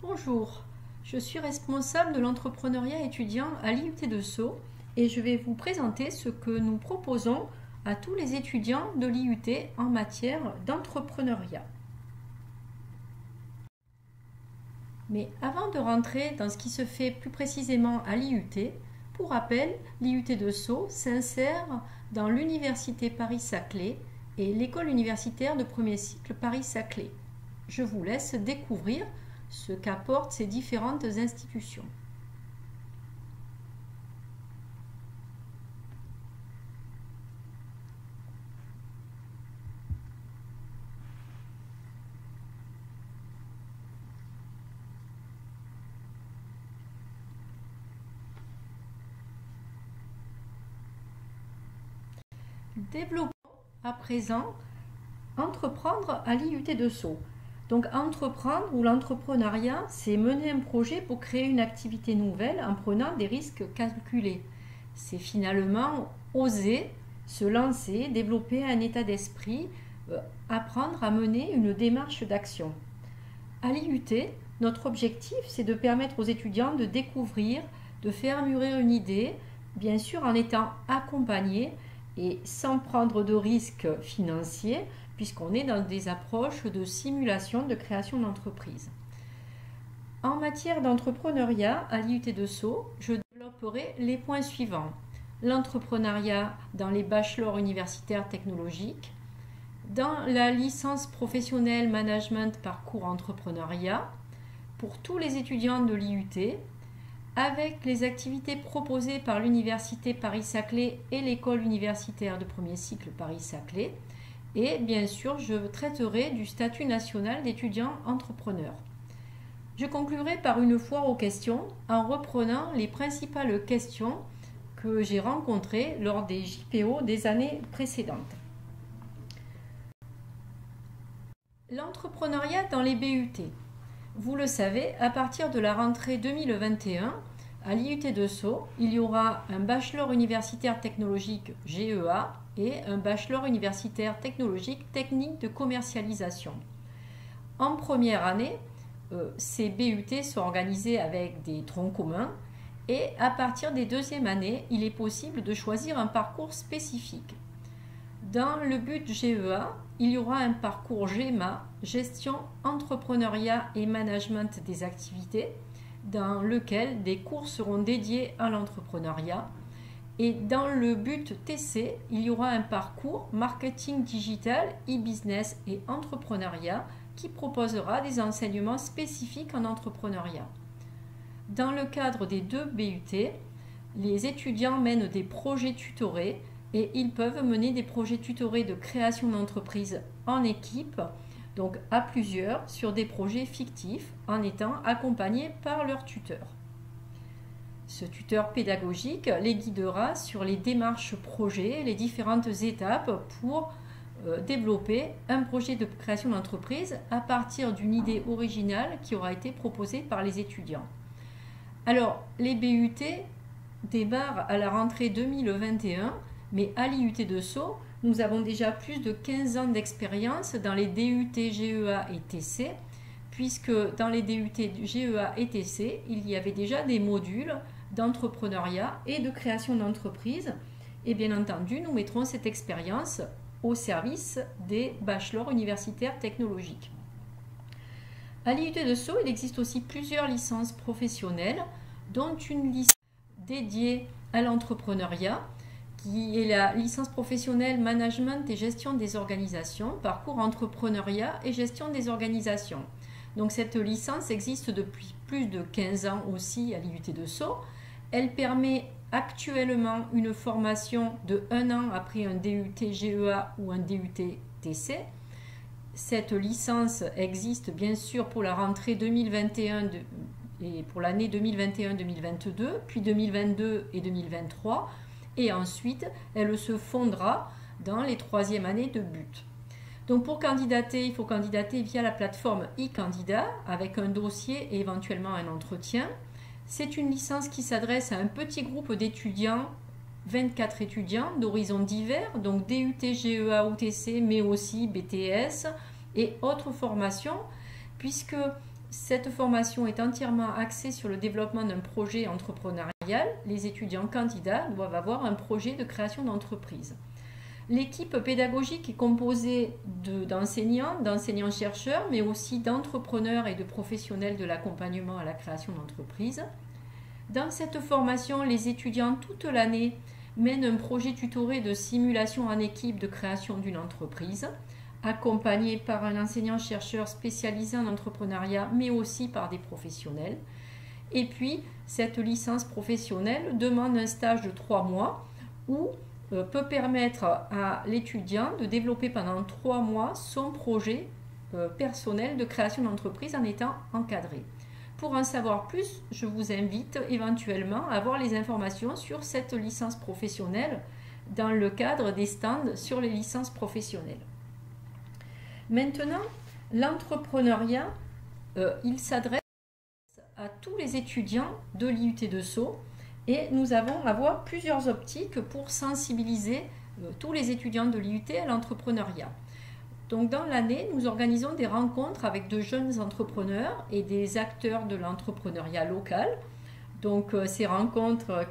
Bonjour, je suis responsable de l'entrepreneuriat étudiant à l'IUT de Sceaux et je vais vous présenter ce que nous proposons à tous les étudiants de l'IUT en matière d'entrepreneuriat. Mais avant de rentrer dans ce qui se fait plus précisément à l'IUT, pour rappel, l'IUT de Sceaux s'insère dans l'Université Paris-Saclay et l'école universitaire de premier cycle Paris-Saclay. Je vous laisse découvrir ce qu'apportent ces différentes institutions. Développons à présent entreprendre à l'IUT de Sceaux. Donc entreprendre ou l'entrepreneuriat, c'est mener un projet pour créer une activité nouvelle en prenant des risques calculés. C'est finalement oser, se lancer, développer un état d'esprit, apprendre à mener une démarche d'action. À l'IUT, notre objectif, c'est de permettre aux étudiants de découvrir, de faire mûrir une idée, bien sûr en étant accompagnés et sans prendre de risques financiers, puisqu'on est dans des approches de simulation de création d'entreprise. En matière d'entrepreneuriat, à l'IUT de Sceaux, je développerai les points suivants. L'entrepreneuriat dans les bachelors universitaires technologiques, dans la licence professionnelle management parcours entrepreneuriat, pour tous les étudiants de l'IUT, avec les activités proposées par l'Université Paris-Saclay et l'école universitaire de premier cycle Paris-Saclay. Et bien sûr, je traiterai du statut national d'étudiant entrepreneur. Je conclurai par une foire aux questions en reprenant les principales questions que j'ai rencontrées lors des JPO des années précédentes. L'entrepreneuriat dans les BUT. Vous le savez, à partir de la rentrée 2021, à l'IUT de Sceaux, il y aura un bachelor universitaire technologique GEA et un bachelor universitaire technologique technique de commercialisation. En première année, ces BUT sont organisés avec des troncs communs et à partir des deuxièmes années, il est possible de choisir un parcours spécifique. Dans le but GEA, il y aura un parcours GEMA, gestion, entrepreneuriat et management des activités, dans lequel des cours seront dédiés à l'entrepreneuriat. Et dans le but TC, il y aura un parcours marketing digital, e-business et entrepreneuriat qui proposera des enseignements spécifiques en entrepreneuriat. Dans le cadre des deux BUT, les étudiants mènent des projets tutorés et ils peuvent mener des projets tutorés de création d'entreprise en équipe, donc à plusieurs, sur des projets fictifs en étant accompagnés par leur tuteur. Ce tuteur pédagogique les guidera sur les démarches projets, les différentes étapes pour développer un projet de création d'entreprise à partir d'une idée originale qui aura été proposée par les étudiants. Alors, les BUT démarrent à la rentrée 2021, mais à l'IUT de Sceaux, nous avons déjà plus de 15 ans d'expérience dans les DUT GEA et TC, puisque dans les DUT GEA et TC, il y avait déjà des modules d'entrepreneuriat et de création d'entreprise. Et bien entendu, nous mettrons cette expérience au service des bachelors universitaires technologiques. À l'IUT de Sceaux, il existe aussi plusieurs licences professionnelles, dont une licence dédiée à l'entrepreneuriat, qui est la licence professionnelle management et gestion des organisations, parcours entrepreneuriat et gestion des organisations. Donc cette licence existe depuis plus de 15 ans aussi à l'IUT de Sceaux. Elle permet actuellement une formation de 1 an après un DUT GEA ou un DUT TC. Cette licence existe bien sûr pour la rentrée 2021 et pour l'année 2021-2022, puis 2022 et 2023. Et ensuite, elle se fondera dans les troisièmes années de but. Donc pour candidater, il faut candidater via la plateforme e-candidat avec un dossier et éventuellement un entretien. C'est une licence qui s'adresse à un petit groupe d'étudiants, 24 étudiants d'horizons divers, donc DUT, GEA ou TC, mais aussi BTS et autres formations, puisque Cette formation est entièrement axée sur le développement d'un projet entrepreneurial. Les étudiants candidats doivent avoir un projet de création d'entreprise. L'équipe pédagogique est composée d'enseignants, d'enseignants-chercheurs, mais aussi d'entrepreneurs et de professionnels de l'accompagnement à la création d'entreprise. Dans cette formation, les étudiants toute l'année mènent un projet tutoré de simulation en équipe de création d'une entreprise, accompagné par un enseignant-chercheur spécialisé en entrepreneuriat, mais aussi par des professionnels. Et puis, cette licence professionnelle demande un stage de 3 mois où peut permettre à l'étudiant de développer pendant 3 mois son projet personnel de création d'entreprise en étant encadré. Pour en savoir plus, je vous invite éventuellement à avoir les informations sur cette licence professionnelle dans le cadre des stands sur les licences professionnelles. Maintenant, l'entrepreneuriat, il s'adresse à tous les étudiants de l'IUT de Sceaux. Et nous allons avoir plusieurs optiques pour sensibiliser tous les étudiants de l'IUT à l'entrepreneuriat. Donc dans l'année, nous organisons des rencontres avec de jeunes entrepreneurs et des acteurs de l'entrepreneuriat local. Donc ces rencontres,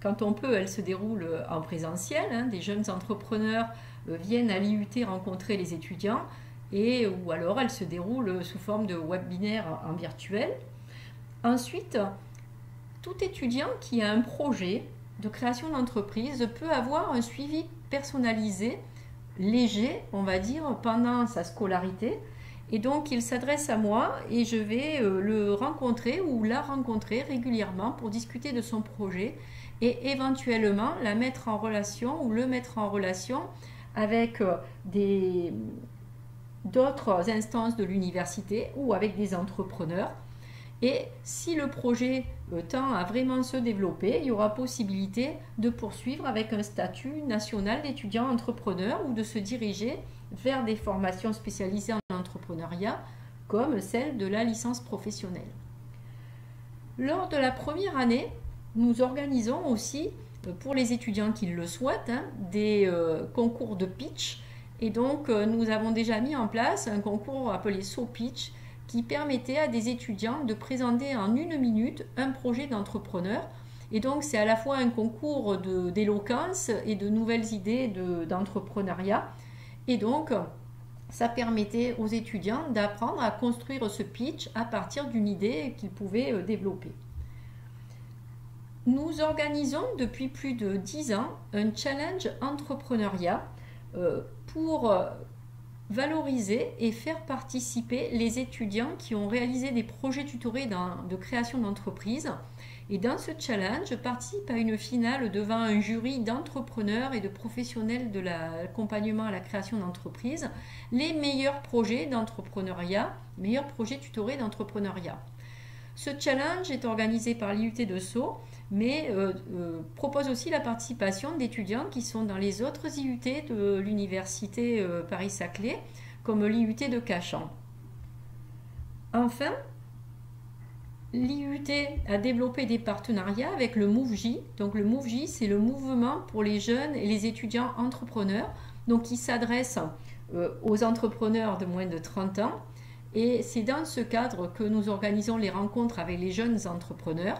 quand on peut, elles se déroulent en présentiel. Des jeunes entrepreneurs viennent à l'IUT rencontrer les étudiants ou alors elles se déroulent sous forme de webinaire en virtuel. Ensuite, tout étudiant qui a un projet de création d'entreprise peut avoir un suivi personnalisé, léger, on va dire, pendant sa scolarité. Et donc, il s'adresse à moi et je vais le rencontrer ou la rencontrer régulièrement pour discuter de son projet et éventuellement la mettre en relation ou le mettre en relation avec d'autres instances de l'université ou avec des entrepreneurs. Et si le projet tend à vraiment se développer, il y aura possibilité de poursuivre avec un statut national d'étudiant entrepreneur ou de se diriger vers des formations spécialisées en entrepreneuriat comme celle de la licence professionnelle. Lors de la première année, nous organisons aussi, pour les étudiants qui le souhaitent, des concours de pitch. Et donc, nous avons déjà mis en place un concours appelé SoPitch, qui permettait à des étudiants de présenter en 1 minute un projet d'entrepreneur. Et donc, c'est à la fois un concours d'éloquence et de nouvelles idées d'entrepreneuriat. Et donc, ça permettait aux étudiants d'apprendre à construire ce pitch à partir d'une idée qu'ils pouvaient développer. Nous organisons depuis plus de 10 ans un challenge entrepreneuriat pour valoriser et faire participer les étudiants qui ont réalisé des projets tutorés de création d'entreprise. Et dans ce challenge, je participe à une finale devant un jury d'entrepreneurs et de professionnels de l'accompagnement à la création d'entreprise, les meilleurs projets d'entrepreneuriat, meilleurs projets tutorés d'entrepreneuriat. Ce challenge est organisé par l'IUT de Sceaux, mais propose aussi la participation d'étudiants qui sont dans les autres IUT de l'université Paris-Saclay, comme l'IUT de Cachan. Enfin, l'IUT a développé des partenariats avec le MOVJ. Donc le MOVJ, c'est le mouvement pour les jeunes et les étudiants entrepreneurs, donc qui s'adresse aux entrepreneurs de moins de 30 ans. Et c'est dans ce cadre que nous organisons les rencontres avec les jeunes entrepreneurs.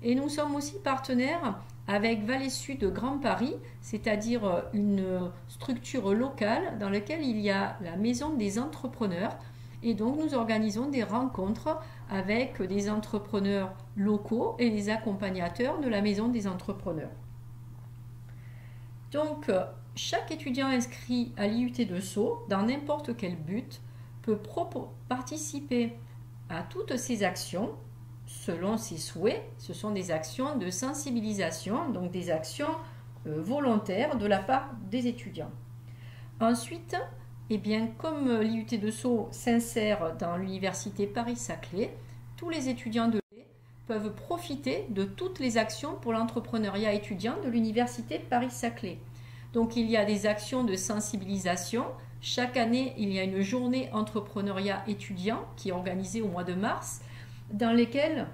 Et nous sommes aussi partenaires avec Vallée Sud Grand Paris, c'est-à-dire une structure locale dans laquelle il y a la maison des entrepreneurs. Et donc nous organisons des rencontres avec des entrepreneurs locaux et des accompagnateurs de la maison des entrepreneurs. Donc chaque étudiant inscrit à l'IUT de Sceaux, dans n'importe quel but, peut participer à toutes ces actions selon ses souhaits. Ce sont des actions de sensibilisation, donc des actions volontaires de la part des étudiants. Ensuite, eh bien, comme l'IUT de Sceaux s'insère dans l'université Paris-Saclay, tous les étudiants de l'UT peuvent profiter de toutes les actions pour l'entrepreneuriat étudiant de l'université Paris-Saclay. Donc il y a des actions de sensibilisation. Chaque année, il y a une journée entrepreneuriat étudiant qui est organisée au mois de mars, dans lesquelles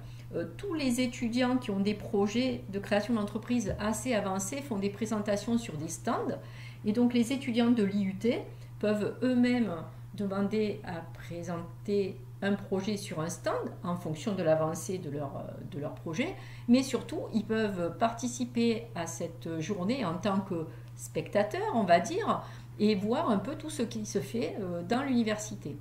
tous les étudiants qui ont des projets de création d'entreprise assez avancés font des présentations sur des stands. Et donc les étudiants de l'IUT peuvent eux-mêmes demander à présenter un projet sur un stand en fonction de l'avancée de leur projet, mais surtout, ils peuvent participer à cette journée en tant que spectateurs, on va dire, et voir un peu tout ce qui se fait dans l'université.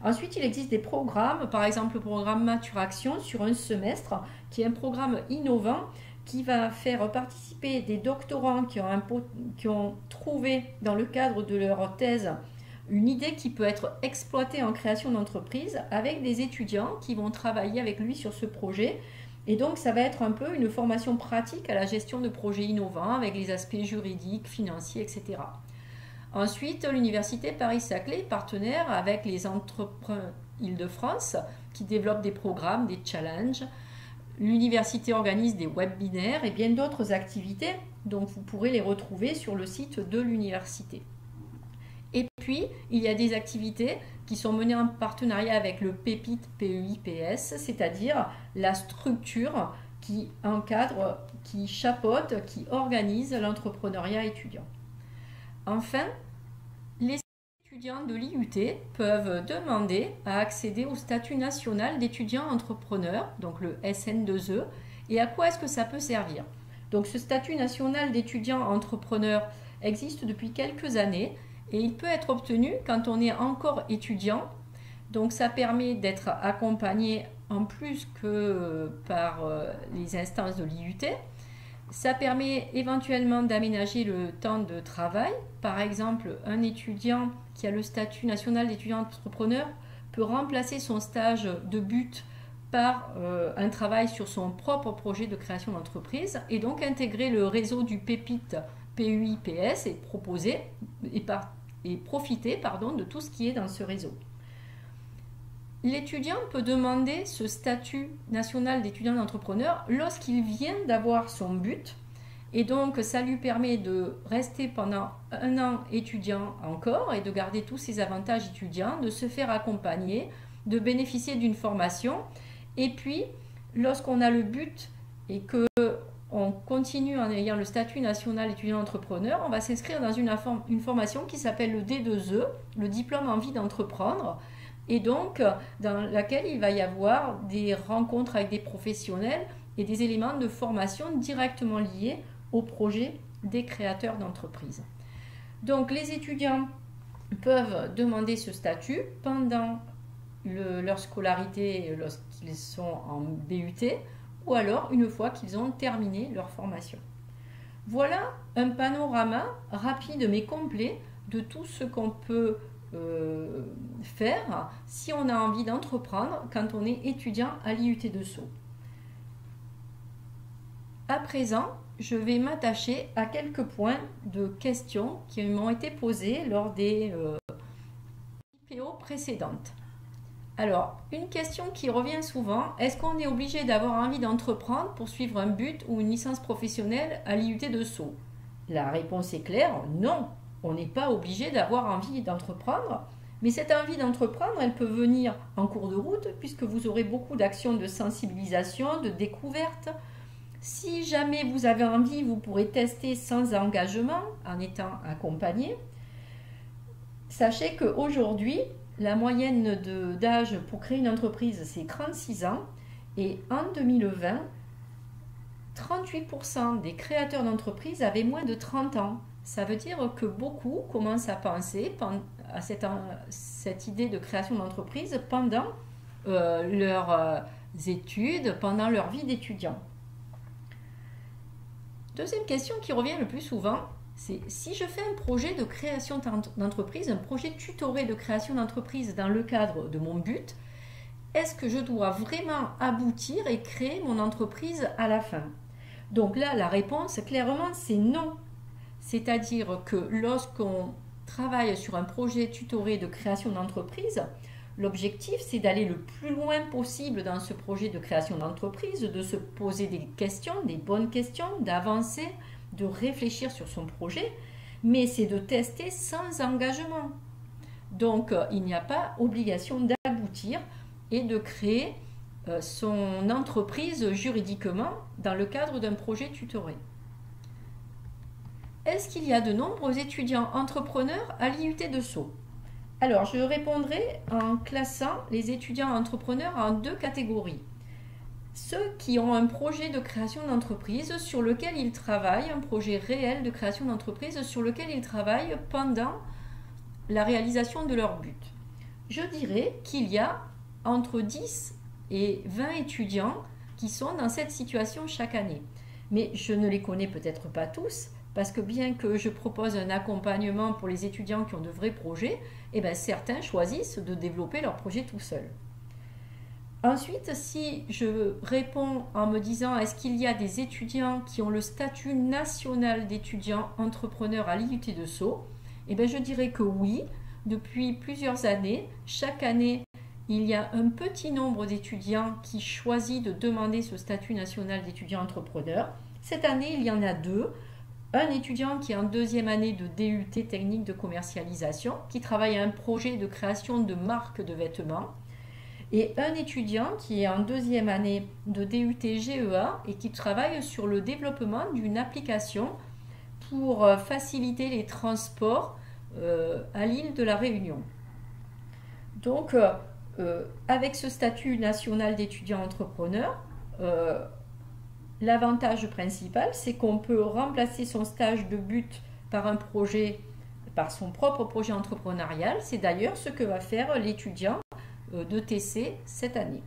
Ensuite, il existe des programmes, par exemple le programme Maturaction sur un semestre, qui est un programme innovant qui va faire participer des doctorants qui ont trouvé dans le cadre de leur thèse une idée qui peut être exploitée en création d'entreprise avec des étudiants qui vont travailler avec lui sur ce projet. Et donc, ça va être un peu une formation pratique à la gestion de projets innovants avec les aspects juridiques, financiers, etc. Ensuite, l'Université Paris-Saclay, partenaire avec les entrepreneurs Île-de-France qui développent des programmes, des challenges. L'université organise des webinaires et bien d'autres activités, donc vous pourrez les retrouver sur le site de l'université. Et puis, il y a des activités qui sont menées en partenariat avec le PEPIT, PEIPS, c'est-à-dire la structure qui encadre, qui chapeaute, qui organise l'entrepreneuriat étudiant. Enfin, les étudiants de l'IUT peuvent demander à accéder au statut national d'étudiant entrepreneur, donc le SN2E, et à quoi est-ce que ça peut servir? Donc ce statut national d'étudiant entrepreneur existe depuis quelques années et il peut être obtenu quand on est encore étudiant. Donc ça permet d'être accompagné en plus que par les instances de l'IUT. Ça permet éventuellement d'aménager le temps de travail. Par exemple, un étudiant qui a le statut national d'étudiant entrepreneur peut remplacer son stage de but par un travail sur son propre projet de création d'entreprise et donc intégrer le réseau du PEPIT PUIPS et proposer et profiter de tout ce qui est dans ce réseau. L'étudiant peut demander ce statut national d'étudiant entrepreneur lorsqu'il vient d'avoir son but et donc ça lui permet de rester pendant un an étudiant encore et de garder tous ses avantages étudiants, de se faire accompagner, de bénéficier d'une formation et puis lorsqu'on a le but et que on continue en ayant le statut national étudiant entrepreneur, on va s'inscrire dans une formation qui s'appelle le D2E, le diplôme envie d'entreprendre, et donc dans laquelle il va y avoir des rencontres avec des professionnels et des éléments de formation directement liés au projet des créateurs d'entreprises. Donc les étudiants peuvent demander ce statut pendant leur scolarité lorsqu'ils sont en BUT ou alors une fois qu'ils ont terminé leur formation. Voilà un panorama rapide mais complet de tout ce qu'on peut faire si on a envie d'entreprendre quand on est étudiant à l'IUT de Sceaux. À présent, je vais m'attacher à quelques points de questions qui m'ont été posées lors des IPO précédentes. Alors, une question qui revient souvent, est-ce qu'on est obligé d'avoir envie d'entreprendre pour suivre un but ou une licence professionnelle à l'IUT de Sceaux? La réponse est claire, non. On n'est pas obligé d'avoir envie d'entreprendre, mais cette envie d'entreprendre, elle peut venir en cours de route puisque vous aurez beaucoup d'actions de sensibilisation, de découverte. Si jamais vous avez envie, vous pourrez tester sans engagement en étant accompagné. Sachez qu'aujourd'hui, la moyenne d'âge pour créer une entreprise, c'est 36 ans et en 2020, 38% des créateurs d'entreprises avaient moins de 30 ans. Ça veut dire que beaucoup commencent à penser à cette idée de création d'entreprise pendant leurs études, pendant leur vie d'étudiant. Deuxième question qui revient le plus souvent, c'est si je fais un projet de création d'entreprise, un projet tutoré de création d'entreprise dans le cadre de mon but, est-ce que je dois vraiment aboutir et créer mon entreprise à la fin? Donc là, la réponse, clairement, c'est non. C'est-à-dire que lorsqu'on travaille sur un projet tutoré de création d'entreprise, l'objectif, c'est d'aller le plus loin possible dans ce projet de création d'entreprise, de se poser des questions, des bonnes questions, d'avancer, de réfléchir sur son projet, mais c'est de tester sans engagement. Donc, il n'y a pas obligation d'aboutir et de créer son entreprise juridiquement dans le cadre d'un projet tutoré. Est-ce qu'il y a de nombreux étudiants entrepreneurs à l'IUT de Sceaux? Alors, je répondrai en classant les étudiants entrepreneurs en deux catégories. Ceux qui ont un projet de création d'entreprise sur lequel ils travaillent, un projet réel de création d'entreprise sur lequel ils travaillent pendant la réalisation de leur but. Je dirais qu'il y a entre 10 et 20 étudiants qui sont dans cette situation chaque année. Mais je ne les connais peut-être pas tous, parce que bien que je propose un accompagnement pour les étudiants qui ont de vrais projets, certains choisissent de développer leur projet tout seuls. Ensuite, si je réponds en me disant est-ce qu'il y a des étudiants qui ont le statut national d'étudiant entrepreneur à l'IUT de Sceaux, je dirais que oui. Depuis plusieurs années, chaque année, il y a un petit nombre d'étudiants qui choisit de demander ce statut national d'étudiant entrepreneur. Cette année, il y en a deux. Un étudiant qui est en deuxième année de DUT technique de commercialisation, qui travaille à un projet de création de marque de vêtements. Et un étudiant qui est en deuxième année de DUT GEA et qui travaille sur le développement d'une application pour faciliter les transports à l'île de la Réunion. Donc, avec ce statut national d'étudiant entrepreneur, l'avantage principal, c'est qu'on peut remplacer son stage de but par un projet, par son propre projet entrepreneurial. C'est d'ailleurs ce que va faire l'étudiant de TC cette année.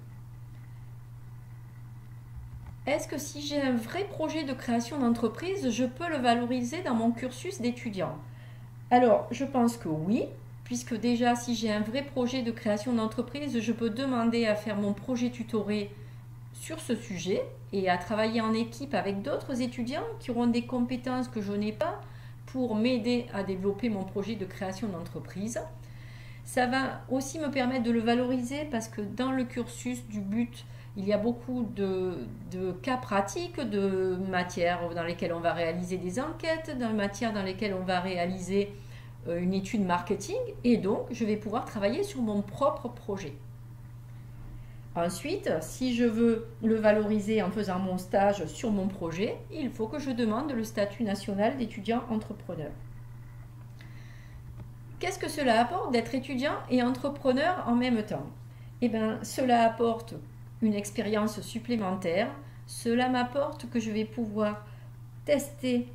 Est-ce que si j'ai un vrai projet de création d'entreprise, je peux le valoriser dans mon cursus d'étudiant? Alors, je pense que oui, puisque déjà, si j'ai un vrai projet de création d'entreprise, je peux demander à faire mon projet tutoré sur ce sujet et à travailler en équipe avec d'autres étudiants qui auront des compétences que je n'ai pas pour m'aider à développer mon projet de création d'entreprise. Ça va aussi me permettre de le valoriser parce que dans le cursus du but, il y a beaucoup de cas pratiques, de matières dans lesquelles on va réaliser des enquêtes, de matières dans lesquelles on va réaliser une étude marketing et donc je vais pouvoir travailler sur mon propre projet. Ensuite, si je veux le valoriser en faisant mon stage sur mon projet, il faut que je demande le statut national d'étudiant entrepreneur. Qu'est-ce que cela apporte d'être étudiant et entrepreneur en même temps? Cela apporte une expérience supplémentaire. Cela m'apporte que je vais pouvoir tester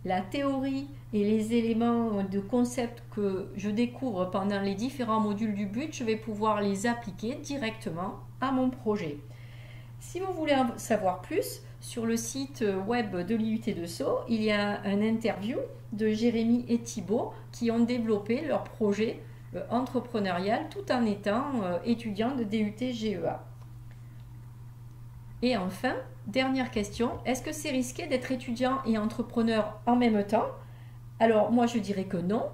la théorie et les éléments de concept que je découvre pendant les différents modules du but, je vais pouvoir les appliquer directement à mon projet. Si vous voulez en savoir plus, sur le site web de l'IUT de Sceaux, il y a un interview de Jérémy et Thibaut qui ont développé leur projet entrepreneurial tout en étant étudiants de DUT GEA. Et enfin, dernière question, est-ce que c'est risqué d'être étudiant et entrepreneur en même temps? Alors moi je dirais que non,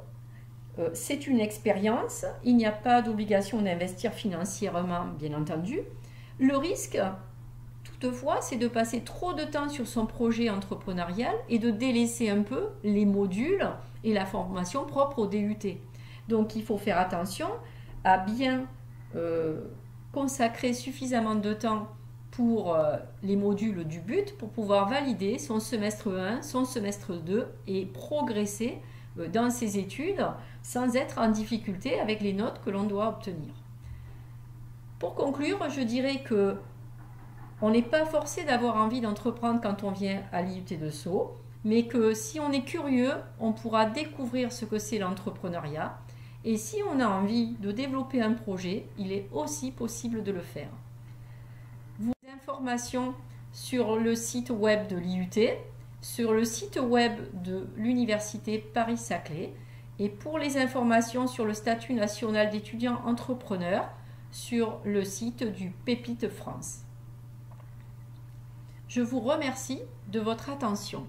c'est une expérience, il n'y a pas d'obligation d'investir financièrement bien entendu. Le risque, toutefois, c'est de passer trop de temps sur son projet entrepreneurial et de délaisser un peu les modules et la formation propre au DUT. Donc il faut faire attention à bien consacrer suffisamment de temps pour les modules du but pour pouvoir valider son semestre 1, son semestre 2 et progresser dans ses études sans être en difficulté avec les notes que l'on doit obtenir. Pour conclure, je dirais que on n'est pas forcé d'avoir envie d'entreprendre quand on vient à l'IUT de Sceaux, mais que si on est curieux, on pourra découvrir ce que c'est l'entrepreneuriat. Et si on a envie de développer un projet, il est aussi possible de le faire. Vous avez des informations sur le site web de l'IUT, sur le site web de l'Université Paris-Saclay et pour les informations sur le statut national d'étudiant entrepreneur sur le site du Pépite France. Je vous remercie de votre attention.